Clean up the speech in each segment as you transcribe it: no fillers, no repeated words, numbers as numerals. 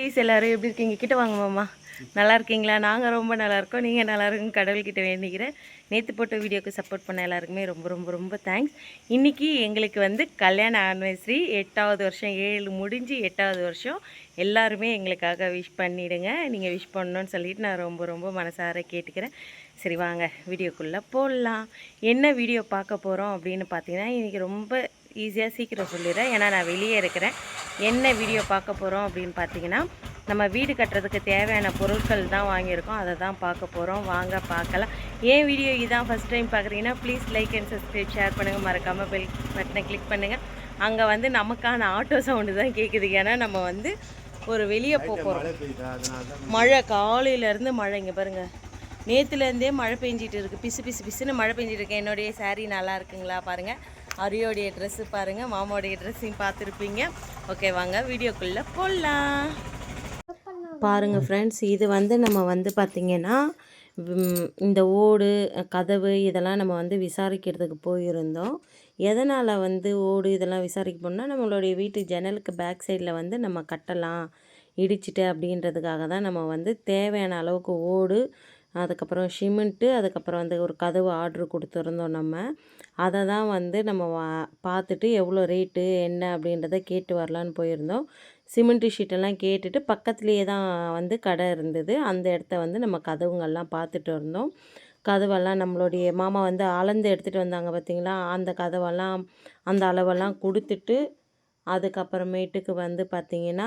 எல்லாரும் எப்படி இருக்கீங்க? கிட்ட வாங்க மாமா. நல்லா இருக்கீங்களா? நாங்கள் ரொம்ப நல்லா இருக்கோம். நீங்கள் நல்லா இருக்குங்க கடவுள்கிட்ட வேண்டிக்கிறேன். நேற்று போட்ட வீடியோக்கு சப்போர்ட் பண்ண எல்லாருக்குமே ரொம்ப ரொம்ப ரொம்ப தேங்க்ஸ். இன்றைக்கி எங்களுக்கு வந்து கல்யாண ஆனிவர்சரி 8வது வருஷம். 7 முடிஞ்சு 8வது வருஷம். எல்லாருமே எங்களுக்காக விஷ் பண்ணிவிடுங்க. நீங்கள் விஷ் பண்ணணுன்னு சொல்லிட்டு நான் ரொம்ப ரொம்ப மனசார கேட்டுக்கிறேன். சரி வாங்க வீடியோக்குள்ளே போடலாம். என்ன வீடியோ பார்க்க போகிறோம் அப்படின்னு பார்த்தீங்கன்னா, இன்றைக்கி ரொம்ப ஈஸியாக சீக்கிரம் சொல்லிடுறேன். ஏன்னா நான் வெளியே இருக்கிறேன். என்ன வீடியோ பார்க்க போகிறோம் அப்படின்னு பார்த்தீங்கன்னா, நம்ம வீடு கட்டுறதுக்கு தேவையான பொருட்கள் தான் வாங்கியிருக்கோம். அதை தான் பார்க்க போகிறோம். வாங்க பார்க்கலாம். ஏன் வீடியோ இதான் ஃபஸ்ட் டைம் பார்க்குறீங்கன்னா please like and subscribe, share பண்ணுங்கள். மறக்காமல் பெல் பட்டனை கிளிக் பண்ணுங்கள். அங்கே வந்து நமக்கான ஆட்டோ சவுண்டு தான் கேட்குது. ஏன்னா நம்ம வந்து ஒரு வெளியே போகிறோம். மழை காலையிலேருந்து மழை. இங்கே பாருங்கள், நேற்றுலேருந்தே மழை பெஞ்சிட்டு இருக்குது. பிசு பிசு பிசுன்னு மழை பெஞ்சிட்டு இருக்கு. என்னுடைய சாரீ நல்லா இருக்குங்களா பாருங்கள். அரியோடைய ட்ரெஸ்ஸு பாருங்கள், மாமாவுடைய ட்ரெஸ்ஸையும் பார்த்துருப்பீங்க. ஓகே வாங்க வீடியோக்குள்ளே போடலாம். பாருங்கள் ஃப்ரெண்ட்ஸ், இது வந்து நம்ம வந்து பார்த்திங்கன்னா இந்த ஓடு கதவு இதெல்லாம் நம்ம வந்து விசாரிக்கிறதுக்கு போயிருந்தோம். எதனால் வந்து ஓடு இதெல்லாம் விசாரிக்க போனால் நம்மளுடைய வீட்டு ஜன்னலுக்கு பேக் சைடில் வந்து நம்ம கட்டலாம் இடிச்சிட்டு அப்படின்றதுக்காக தான் நம்ம வந்து தேவையான அளவுக்கு ஓடு, அதுக்கப்புறம் சிமெண்ட்டு, அதுக்கப்புறம் வந்து ஒரு கதவு ஆர்ட்ரு கொடுத்துருந்தோம். நம்ம அதை தான் வந்து நம்ம பார்த்துட்டு எவ்வளோ ரேட்டு என்ன அப்படின்றத கேட்டு வரலான்னு போயிருந்தோம். சிமெண்ட்டு ஷீட்டெல்லாம் கேட்டுட்டு பக்கத்துலேயே தான் வந்து கடை இருந்தது. அந்த இடத்த வந்து நம்ம கதவுங்கள்லாம் பார்த்துட்டு இருந்தோம். கதவெல்லாம் நம்மளுடைய மாமா வந்து அளந்து எடுத்துகிட்டு வந்தாங்க பார்த்திங்களா, அந்த கதவெல்லாம் அந்த அளவெல்லாம் கொடுத்துட்டு, அதுக்கப்புறமேட்டுக்கு வந்து பார்த்திங்கன்னா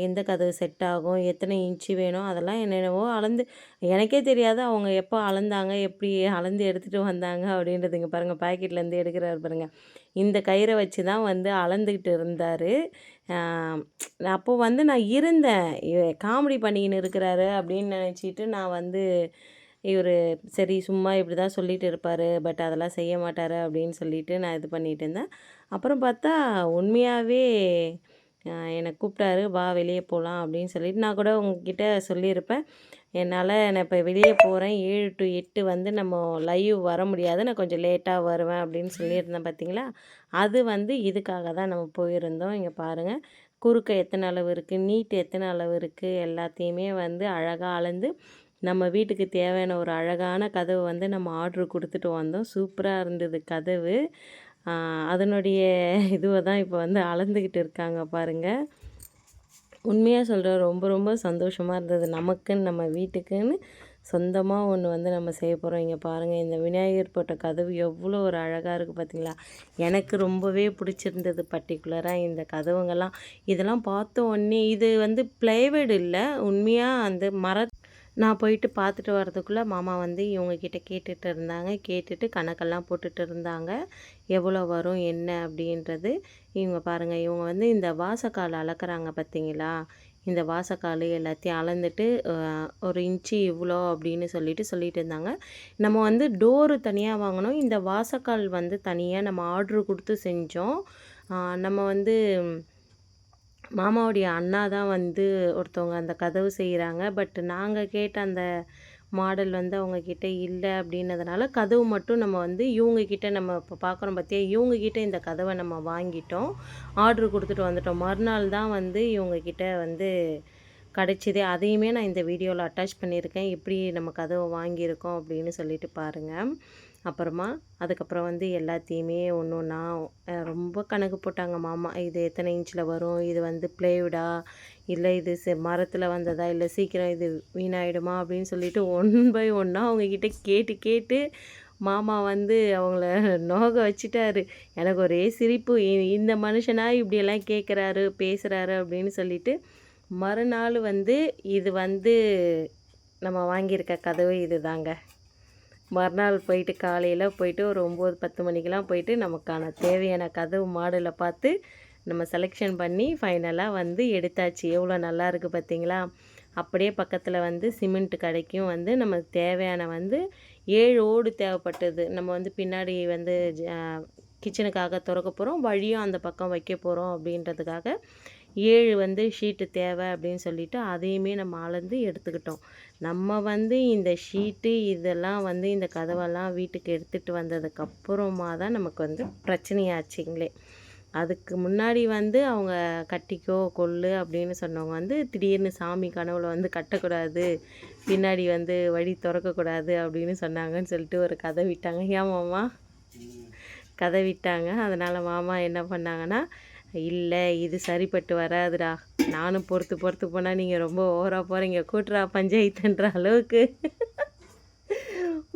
எந்த கதவு செட் ஆகும், எத்தனை இன்ச்சு வேணும், அதெல்லாம் என்னென்னவோ அளந்து, எனக்கே தெரியாது அவங்க எப்போ அளந்தாங்க, எப்படி அளந்து எடுத்துகிட்டு வந்தாங்க அப்படின்றது. இங்கே பாருங்கள், பாக்கெட்லேருந்து எடுக்கிறாரு பாருங்கள். இந்த கயிறை வச்சு தான் வந்து அளந்துக்கிட்டு இருந்தார். அப்போது வந்து நான் இருந்தேன், காமெடி பண்ணிக்கின்னு இருக்கிறாரு அப்படின்னு நினச்சிட்டு நான் வந்து இவர் சரி சும்மா இப்படி தான் சொல்லிட்டு இருப்பார், பட் அதெல்லாம் செய்ய மாட்டார் அப்படின்னு சொல்லிட்டு நான் இது பண்ணிகிட்டு இருந்தேன். அப்புறம் பார்த்தா உண்மையாகவே என்னை கூப்பிட்டாரு, வா வெளியே போகலாம் அப்படின்னு சொல்லிட்டு. நான் கூட உங்ககிட்ட சொல்லியிருப்பேன், நான் இப்போ வெளியே போகிறேன் 7 to 8 வந்து நம்ம லைவ் வர முடியாது, நான் கொஞ்சம் லேட்டாக வருவேன் அப்படின்னு சொல்லியிருந்தேன் பார்த்திங்களா. அது வந்து இதுக்காக தான் நம்ம போயிருந்தோம். இங்கே பாருங்கள், குறுக்க எத்தனை அளவு இருக்குது, நீட்டு எத்தனை அளவு இருக்குது, எல்லாத்தையுமே வந்து அழகாக அளந்து நம்ம வீட்டுக்கு தேவையான ஒரு அழகான கதவு வந்து நம்ம ஆர்ட்ரு கொடுத்துட்டு வந்தோம். சூப்பராக இருந்தது கதவு. அதனுடைய இதுவை தான் இப்போ வந்து அளந்துக்கிட்டு இருக்காங்க பாருங்கள். உண்மையாக சொல்கிறேன், ரொம்ப ரொம்ப சந்தோஷமாக இருந்தது. நமக்குன்னு நம்ம வீட்டுக்குன்னு சொந்தமாக ஒன்று வந்து நம்ம செய்ய போகிறோம். இங்கே பாருங்கள், இந்த விநாயகர் போட்ட கதவு எவ்வளோ ஒரு அழகாக இருக்குது பார்த்திங்களா. எனக்கு ரொம்பவே பிடிச்சிருந்தது பர்டிகுலராக இந்த கதவுங்கள்லாம். இதெல்லாம் பார்த்த உடனே இது வந்து ப்ளைவுட் இல்லை, உண்மையாக அந்த நான் போயிட்டு பார்த்துட்டு வரதுக்குள்ளே மாமா வந்து இவங்கக்கிட்ட கேட்டுட்டு இருந்தாங்க. கேட்டுட்டு கணக்கெல்லாம் போட்டுட்டு இருந்தாங்க, எவ்வளோ வரும் என்ன அப்படின்றது. இவங்க பாருங்கள், இவங்க வந்து இந்த வாசக்கால் அளக்குறாங்க பார்த்திங்களா, இந்த வாசக்கால் எல்லாத்தையும் அளந்துட்டு ஒரு இன்ச்சு இவ்வளோ அப்படின்னு சொல்லிட்டு இருந்தாங்க. நம்ம வந்து டோரு தனியாக வாங்கினோம், இந்த வாசக்கால் வந்து தனியாக நம்ம ஆர்ட்ரு கொடுத்து செஞ்சோம். நம்ம வந்து மாமாவுடைய அண்ணா தான் வந்து ஒருத்தவங்க அந்த கதவு செய்கிறாங்க. பட் நாங்கள் கேட்ட அந்த மாடல் வந்து அவங்கக்கிட்ட இல்லை அப்படின்னதுனால கதவு மட்டும் நம்ம வந்து இவங்கக்கிட்ட நம்ம இப்போ பார்க்குறோம் பார்த்தியா, இவங்கக்கிட்ட இந்த கதவை நம்ம வாங்கிட்டோம், ஆர்ட்ரு கொடுத்துட்டு வந்துட்டோம். மறுநாள் தான் வந்து இவங்கக்கிட்ட வந்து கிடச்சிது. அதையுமே நான் இந்த வீடியோவில் அட்டாச் பண்ணியிருக்கேன், எப்படி நம்ம கதவை வாங்கியிருக்கோம் அப்படின்னு சொல்லிட்டு பாருங்கள். அப்புறமா அதுக்கப்புறம் வந்து எல்லாத்தையுமே ஒன்று ஒன்றா ரொம்ப கணக்கு போட்டாங்க மாமா. இது எத்தனை இன்ச்சில் வரும், இது வந்து ப்ளைவுடா இல்லை இது மரத்தில் வந்ததா, இல்லை சீக்கிரம் இது வீணாயிடுமா அப்படின்னு சொல்லிட்டு ஒன் பை ஒன்னாக அவங்கக்கிட்ட கேட்டு கேட்டு மாமா வந்து அவங்கள நோக வச்சுட்டாரு. எனக்கு ஒரே சிரிப்பு, இந்த மனுஷனா இப்படியெல்லாம் கேட்குறாரு பேசுகிறாரு அப்படின்னு சொல்லிட்டு. மறுநாள் வந்து இது வந்து நம்ம வாங்கியிருக்க கதவு இது தாங்க. மறுநாள் போயிட்டு காலையில் போயிட்டு ஒரு 9 10 மணிக்கெலாம் போயிட்டு நமக்கான தேவையான கதவு மாடலை பார்த்து நம்ம செலெக்ஷன் பண்ணி ஃபைனலாக வந்து எடுத்தாச்சு. எவ்வளோ நல்லா இருக்குது பார்த்திங்களா. அப்படியே பக்கத்தில் வந்து சிமெண்ட் கடைக்கும் வந்து நமக்கு தேவையான வந்து 7 ஓடு தேவைப்பட்டது. நம்ம வந்து பின்னாடி வந்து கிச்சனுக்காக திறக்க போகிறோம், வழியும் அந்த பக்கம் வைக்க போகிறோம் அப்படின்றதுக்காக 7 வந்து ஷீட்டு தேவை அப்படின்னு சொல்லிவிட்டு அதையுமே நம்ம அளந்து எடுத்துக்கிட்டோம். நம்ம வந்து இந்த ஷீட்டு இதெல்லாம் வந்து இந்த கதவெல்லாம் வீட்டுக்கு எடுத்துகிட்டு வந்ததுக்கப்புறமா தான் நமக்கு வந்து பிரச்சனையாச்சுங்களே. அதுக்கு முன்னாடி வந்து அவங்க கட்டிக்கோ கொள்ளு அப்படின்னு சொன்னவங்க வந்து திடீர்னு சாமி கனவுல வந்து கட்டக்கூடாது, பின்னாடி வந்து வழி திறக்கக்கூடாது அப்படின்னு சொன்னாங்கன்னு சொல்லிட்டு ஒரு கதை விட்டாங்க. ஏன் மாமா கதை விட்டாங்க. அதனால் மாமா என்ன பண்ணாங்கன்னா, இல்லை இது சரிப்பட்டு வராதுடா, நானும் பொறுத்து பொறுத்து போனால் நீங்கள் ரொம்ப ஓவராக போகிறீங்க, கூட்டுறா பஞ்சாயத்துன்ற அளவுக்கு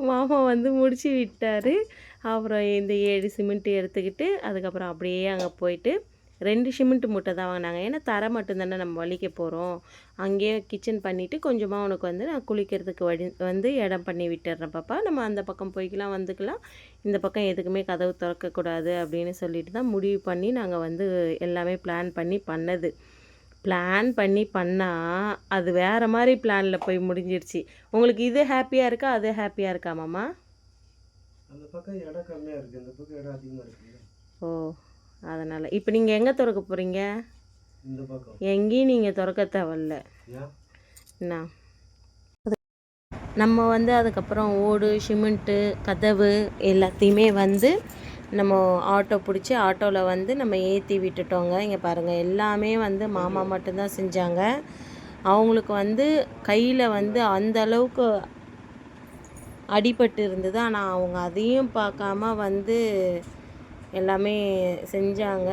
மாமா வந்து முடிச்சு விட்டார். அப்புறம் இந்த 7 சிமெண்ட்டு எடுத்துக்கிட்டு அதுக்கப்புறம் அப்படியே அங்கே போயிட்டு 2 சிமெண்ட் மூட்டை தான் வாங்கினாங்க. ஏன்னா தரை மட்டும்தானே நம்ம வலிக்க போகிறோம். அங்கேயே கிச்சன் பண்ணிவிட்டு கொஞ்சமாக உனக்கு வந்து நான் குளிக்கிறதுக்கு வந்து இடம் பண்ணி விட்டுறேன் பாப்பா, நம்ம அந்த பக்கம் போய்க்கலாம் வந்துக்கலாம், இந்த பக்கம் எதுக்குமே கதவு திறக்கக்கூடாது அப்படின்னு சொல்லிட்டு தான் முடிவு பண்ணி நாங்கள் வந்து எல்லாமே பிளான் பண்ணி பண்ணது. பிளான் பண்ணி பண்ணால் அது வேறு மாதிரி பிளானில் போய் முடிஞ்சிருச்சு. உங்களுக்கு இது ஹாப்பியாக இருக்கா, அது ஹாப்பியாக இருக்கா மாமா? அந்த பக்கம் இடம் கம்மியாக இருக்குது, இந்த பக்கம் இடம் அதிகமாக இருக்குது. ஓ, அதனால் இப்போ நீங்கள் எங்கே திறக்க போகிறீங்க? இந்த பக்கம் எங்கேயும் நீங்கள் திறக்க தேவையில்ல. என்ன நம்ம வந்து அதுக்கப்புறம் ஓடு சிமெண்ட்டு கதவு எல்லாத்தையுமே வந்து நம்ம ஆட்டோ பிடிச்சி ஆட்டோவில் வந்து நம்ம ஏற்றி விட்டுட்டோங்க. இங்கே பாருங்கள், எல்லாமே வந்து மாமா மட்டும்தான் செஞ்சாங்க. அவங்களுக்கு வந்து கையில் வந்து அந்த அளவுக்கு அடிபட்டு இருந்தது. ஆனால் அவங்க அதையும் பார்க்காம வந்து எல்லாமே செஞ்சாங்க.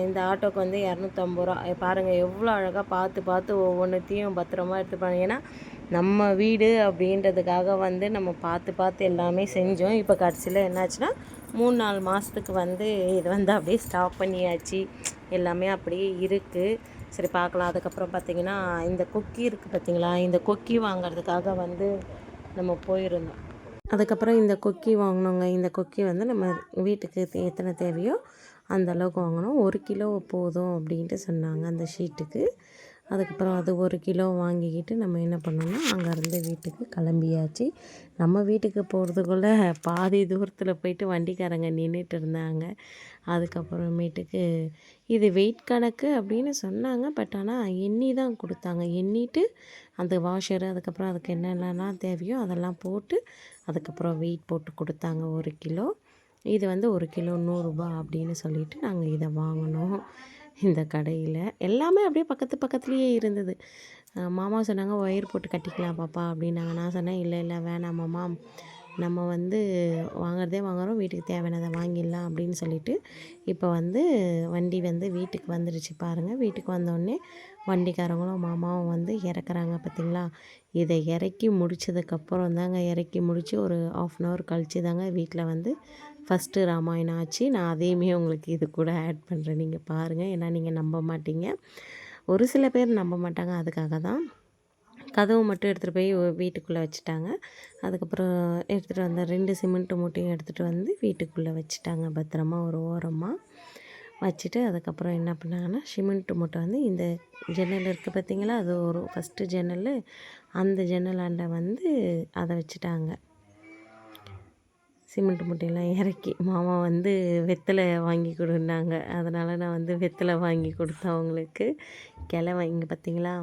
இந்த ஆட்டோக்கு வந்து 250 ரூபா. பாருங்கள் எவ்வளோ அழகாக பார்த்து பார்த்து ஒவ்வொன்றுத்தையும் பத்திரமா எடுத்துப்பாங்க. ஏன்னா நம்ம வீடு அப்படின்றதுக்காக வந்து நம்ம பார்த்து பார்த்து எல்லாமே செஞ்சோம். இப்போ கடைசியில் என்னாச்சுன்னா 3-4 மாதத்துக்கு வந்து இது வந்து அப்படியே ஸ்டாப் பண்ணியாச்சு. எல்லாமே அப்படியே இருக்குது. சரி பார்க்கலாம். அதுக்கப்புறம் பார்த்திங்கன்னா இந்த கொக்கி இருக்குது பார்த்திங்களா, இந்த கொக்கி வாங்கிறதுக்காக வந்து நம்ம போயிருந்தோம். அதுக்கப்புறம் இந்த கொக்கி வாங்கினோங்க. இந்த கொக்கி வந்து நம்ம வீட்டுக்கு எத்தனை தேவையோ அந்த அளவுக்கு வாங்கினோம். 1 கிலோ போதும் அப்படின்ட்டு சொன்னாங்க அந்த ஷீட்டுக்கு. அதுக்கப்புறம் அது 1 கிலோ வாங்கிக்கிட்டு நம்ம என்ன பண்ணோம்னா அங்கேருந்து வீட்டுக்கு கிளம்பியாச்சு. நம்ம வீட்டுக்கு போகிறதுக்குள்ளே பாதி தூரத்தில் போயிட்டு வண்டிக்காரங்க நின்றுட்டு இருந்தாங்க. அதுக்கப்புறமேட்டுக்கு இது வெயிட் கணக்கு அப்படின்னு சொன்னாங்க. பட் ஆனால் எண்ணி தான் கொடுத்தாங்க. எண்ணிட்டு அந்த வாஷரு அதுக்கப்புறம் அதுக்கு என்னென்னலாம் தேவையோ அதெல்லாம் போட்டு அதுக்கப்புறம் வெயிட் போட்டு கொடுத்தாங்க 1 கிலோ. இது வந்து 1 கிலோ 100 ரூபா அப்படின்னு சொல்லிட்டு நாங்கள் இதை வாங்கினோம். இந்த கடையில் எல்லாமே அப்படியே பக்கத்து பக்கத்துலேயே இருந்தது. மாமா சொன்னாங்க ஒயர் போட்டு கட்டிக்கலாம் பாப்பா அப்படின்னாங்க. நான் சொன்னேன் இல்லை இல்லை வேணாம் மாமா, நம்ம வந்து வாங்குறதே வாங்குகிறோம், வீட்டுக்கு தேவையானதை வாங்கிடலாம் அப்படின்னு சொல்லிட்டு இப்போ வந்து வண்டி வந்து வீட்டுக்கு வந்துடுச்சு பாருங்கள். வீட்டுக்கு வந்தோடனே வண்டிக்காரங்களும் மாமாவும் வந்து இறக்குறாங்க பார்த்திங்களா. இதை இறக்கி முடித்ததுக்கப்புறம் தாங்க, இறக்கி முடித்து ஒரு 1/2 அன் ஹவர் கழித்து தாங்க வீட்டில் வந்து ஃபஸ்ட்டு ராமாயணம் ஆச்சு. நான் அதையுமே உங்களுக்கு இது கூட ஆட் பண்ணுறேன், நீங்கள் பாருங்கள். ஏன்னா நீங்கள் நம்ப மாட்டீங்க, ஒரு சில பேர் நம்ப மாட்டாங்க. அதுக்காக தான் கதவு மட்டும் எடுத்துகிட்டு போய் வீட்டுக்குள்ளே வச்சுட்டாங்க. அதுக்கப்புறம் எடுத்துகிட்டு வந்த 2 சிமெண்ட்டு மூட்டையும் எடுத்துகிட்டு வந்து வீட்டுக்குள்ளே வச்சுட்டாங்க பத்திரமா ஒரு ஓரமாக வச்சுட்டு. அதுக்கப்புறம் என்ன பண்ணாங்கன்னா சிமெண்ட்டு மூட்டை வந்து இந்த ஜன்னல் இருக்குது பார்த்திங்களா, அது ஒரு ஃபஸ்ட்டு ஜன்னல், அந்த ஜன்னலாண்ட வந்து அதை வச்சுட்டாங்க. சிமெண்ட் மூட்டையெல்லாம் இறக்கி மாமா வந்து வெத்தலை வாங்கி கொடுன்னாங்க. அதனால் நான் வந்து வெத்தலை வாங்கி கொடுத்தேன் அவங்களுக்கு. கிழவ இங்கே பார்த்திங்களா,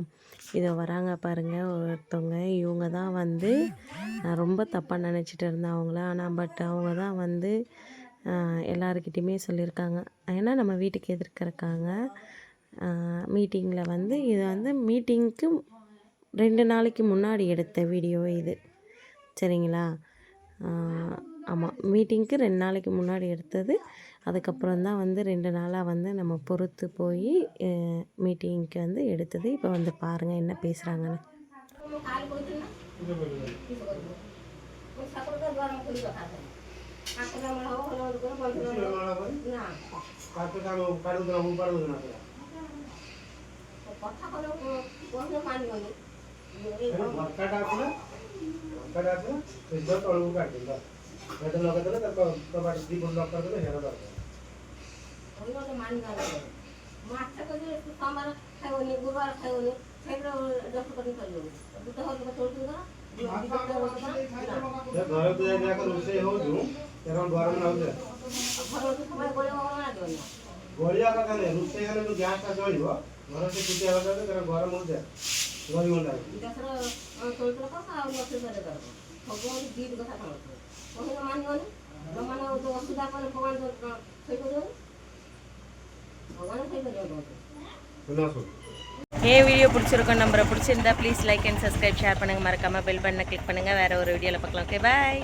இதை வராங்க பாருங்கள் ஒருத்தவங்க. இவங்க தான் வந்து நான் ரொம்ப தப்பாக நினச்சிட்டு இருந்தேன் அவங்கள. ஆனால் பட் அவங்க தான் வந்து எல்லாருக்கிட்டையுமே சொல்லியிருக்காங்க. ஏன்னா நம்ம வீட்டுக்கு எதிர்க்க இருக்காங்க. மீட்டிங்கில் வந்து இது வந்து மீட்டிங்க்கு 2 நாளைக்கு முன்னாடி எடுத்த வீடியோ இது, சரிங்களா. ஆமாம், மீட்டிங்க்கு 2 நாளைக்கு முன்னாடி எடுத்தது. அதுக்கப்புறம் தான் வந்து 2 நாளாக வந்து நம்ம பொறுத்து போய் மீட்டிங்க்கு வந்து எடுத்தது. இப்போ வந்து பாருங்கள் என்ன பேசுகிறாங்கன்னு. गोलिया का खाने रुसे खाने तो गैस का चलिबो घर से कुटिया होता है तेरा गरम हो जाए गरी मुंडा दसरा तोलतो का आ मत करे कर भगवान दीद कथा कहतो ओहे मानियोनी रमना तो असुदा पर भगवान तो सही को என் வீடியோ பிடிச்சிருக்கோம் நம்பரை பிடிச்சிருந்தா please like and subscribe share பண்ணுங்கள் மறக்காமல் பெல் பட்டனை கிளிக் பண்ணுங்கள் வேறு ஒரு வீடியோவில் பார்க்கலாம் ஓகே பாய்